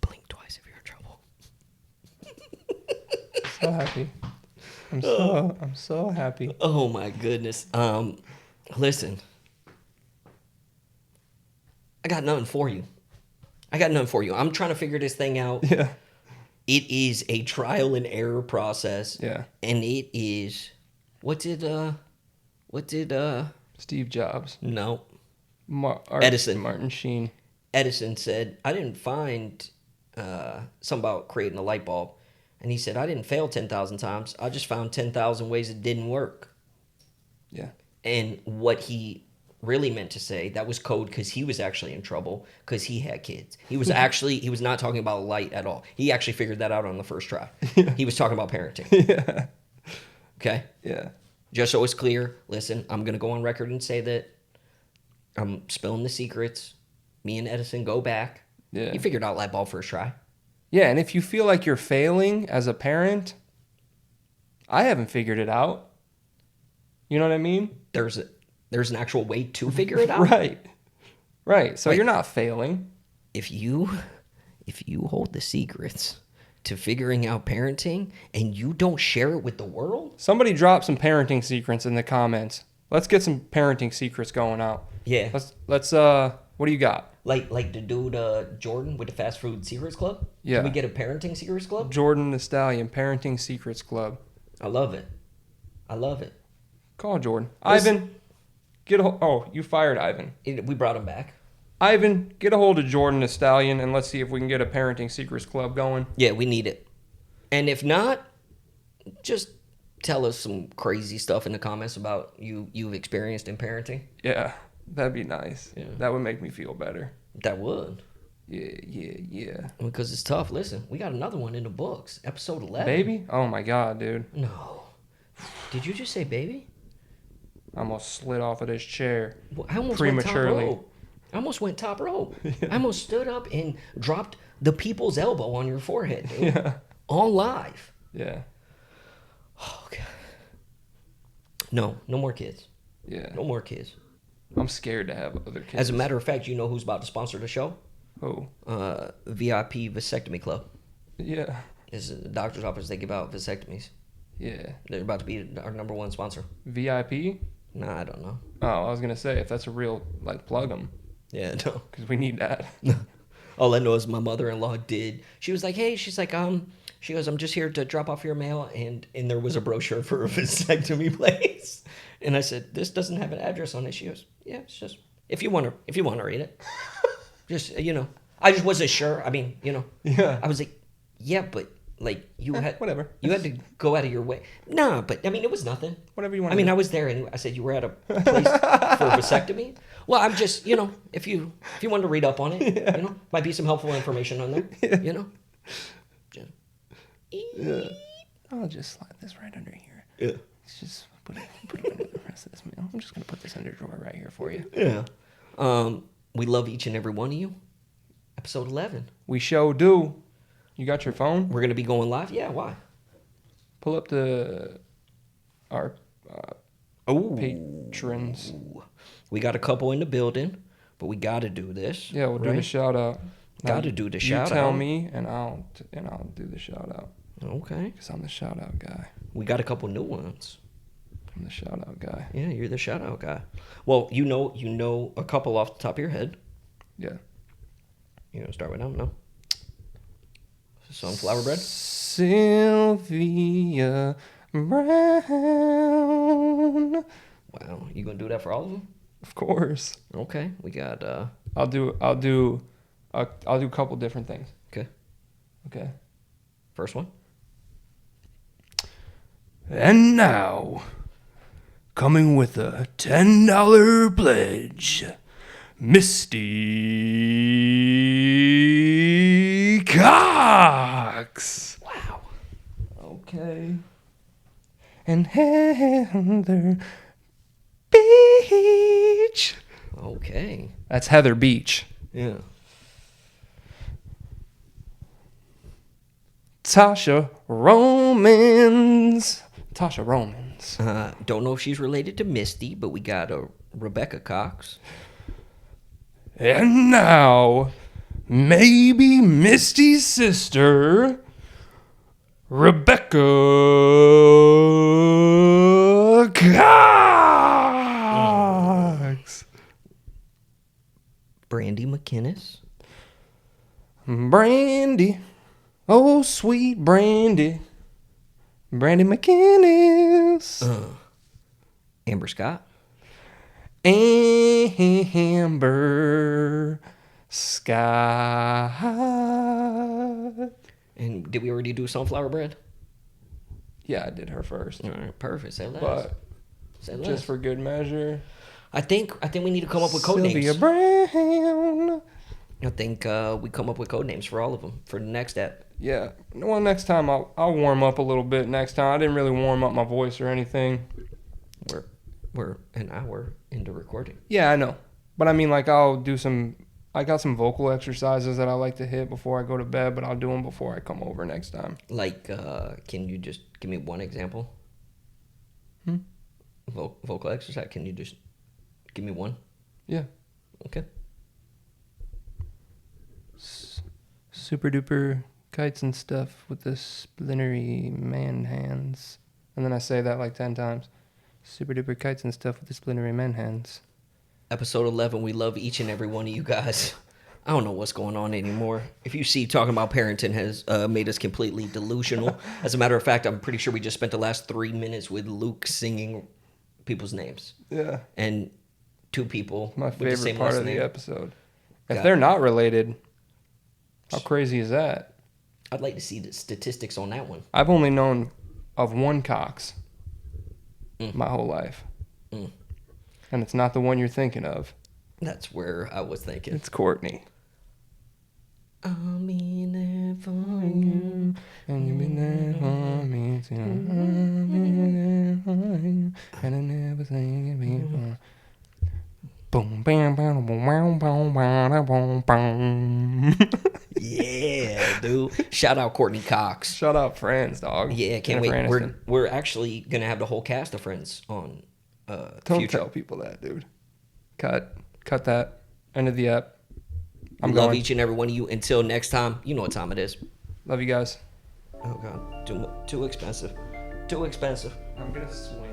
Blink twice if you're in trouble. So happy. I'm so happy. Oh my goodness. Listen. I got nothing for you. I'm trying to figure this thing out. Yeah. It is a trial and error process. Yeah. And it is what did Steve Jobs. no. Edison. Martin Sheen. Edison said, I didn't find something about creating a light bulb. And he said, I didn't fail 10,000 times. I just found 10,000 ways it didn't work. Yeah. And what he really meant to say, that was code because he was actually in trouble because he had kids. He was not talking about light at all. He actually figured that out on the first try. Yeah. He was talking about parenting. Yeah. Okay? Yeah. Just so it's clear, listen, I'm going to go on record and say that I'm spilling the secrets. Me and Edison go back. Yeah. You figured out light bulb first try. Yeah, and if you feel like you're failing as a parent, I haven't figured it out. You know what I mean? There's an actual way to figure it out. Right. So Wait. you're not failing. If you hold the secrets to figuring out parenting and you don't share it with the world, Somebody drop some parenting secrets in the comments. Let's get some parenting secrets going out. yeah, Let's what do you got? like the dude Jordan with the fast food secrets club. Yeah. Can we get a parenting secrets club? Jordan the Stallion Parenting Secrets Club. I love it. Call Jordan. Listen- Ivan, you fired Ivan. We brought him back. Ivan, get a hold of Jordan the Stallion and let's see if we can get a Parenting Secrets Club going. Yeah, we need it. And if not, just tell us some crazy stuff in the comments about you've experienced in parenting. Yeah, that'd be nice. Yeah. That would make me feel better. That would. Yeah. Because it's tough. Listen, we got another one in the books. Episode 11. Baby? Oh my God, dude. No. Did you just say baby? I almost slid off of this chair Well, I almost prematurely. went top rope. I almost stood up and dropped the people's elbow on your forehead, dude. Yeah. On live. Yeah. Oh, God. No more kids. Yeah. No more kids. I'm scared to have other kids. As a matter of fact, you know who's about to sponsor the show? Oh. VIP Vasectomy Club. Yeah. Is a doctor's office. They give out vasectomies. Yeah. They're about to be our number one sponsor. VIP? Nah, I don't know. Oh, I was gonna say if that's a real plug them Yeah, no. because we need that. All I know is my mother-in-law did. She was like, hey, she goes, I'm just here to drop off your mail. And there was a brochure for a vasectomy place. And I said, this doesn't have an address on it. She goes, yeah, it's just, if you want to read it. Just, I just wasn't sure. I mean, Yeah. I was like, yeah, but Like you had whatever. You had to go out of your way. Nah, but I mean, it was nothing. Whatever you want. I mean, I was there anyway. I said you were at a place for a vasectomy. Well, I'm just, if you wanted to read up on it, might be some helpful information on there. Yeah. Yeah. I'll just slide this right under here. Yeah. Let's just put it under the rest of this meal. I'm just gonna put this under drawer right here for you. Yeah. We love each and every one of you. Episode 11. We show do. You got your phone? We're gonna be going live. Yeah. Why? Pull up our patrons. We got a couple in the building, but we got to do this. Yeah, we'll do the right? shout out. Got to do the shout You tell out. me, and I'll do the shout out. Okay. Because I'm the shout out guy. We got a couple new ones. I'm the shout out guy. Yeah, you're the shout out guy. Well, you know a couple off the top of your head. Yeah. You gonna start with them? No. Sunflower bread. Sylvia Brown. Wow, you gonna do that for all of them? Of course. Okay, we got. I'll do a couple different things. Okay, Okay. first one. And now, coming with a $10 pledge, Misty Cox. Wow. Okay. And Heather Beach. Okay. That's Heather Beach. Yeah. Tasha Romans. Tasha Romans. Don't know if she's related to Misty, but we got a Rebecca Cox. And now, maybe Misty's sister, Rebecca Cox. Brandy McInnes. Brandy. Oh, sweet Brandy. Brandy McInnes. Amber Scott. Amber Scott. And did we already do sunflower bread? Yeah, I did her first. All right, perfect. Say less. But Say less. just for good measure. I think we need to come up with code Sylvia names. Brown. I think we come up with code names for all of them for the next ep. Yeah. Well, next time I'll warm up a little bit. Next time I didn't really warm up my voice or anything. We're an hour into recording. Yeah, I know. But I mean, like, I got some vocal exercises that I like to hit before I go to bed, but I'll do them before I come over next time. Like, can you just give me one example? Vocal exercise. Can you just give me one? Yeah. Okay. Super duper kites and stuff with the splintery man hands. And then I say that like 10 times. Super duper kites and stuff with the splintery man hands. Episode 11. We love each and every one of you guys. I don't know what's going on anymore. If you see, talking about parenting has made us completely delusional. As a matter of fact, I'm pretty sure we just spent the last 3 minutes with Luke singing people's names. Yeah. And 2 people My with the favorite same part last of the name. episode. If Got they're it. not related, how crazy is that? I'd like to see the statistics on that one. I've only known of one Cox my whole life. And it's not the one you're thinking of. That's where I was thinking. It's Courtney. I'm in there for you. And you've been there for me too. I've been there for you. And I never think it'd be fun. Boom, bam, bam, boom, bam, bam, bam, bam, bam. Yeah, dude. Shout out Courtney Cox. Shut up, Friends, dog. Yeah, can't Jennifer wait. Aniston. We're actually gonna have the whole cast of Friends on. Don't future. tell people that, dude. Cut that. End of the app. We I'm love going. each and every one of you. Until next time, you know what time it is. Love you guys. Oh god, too expensive. Too expensive. I'm gonna swing.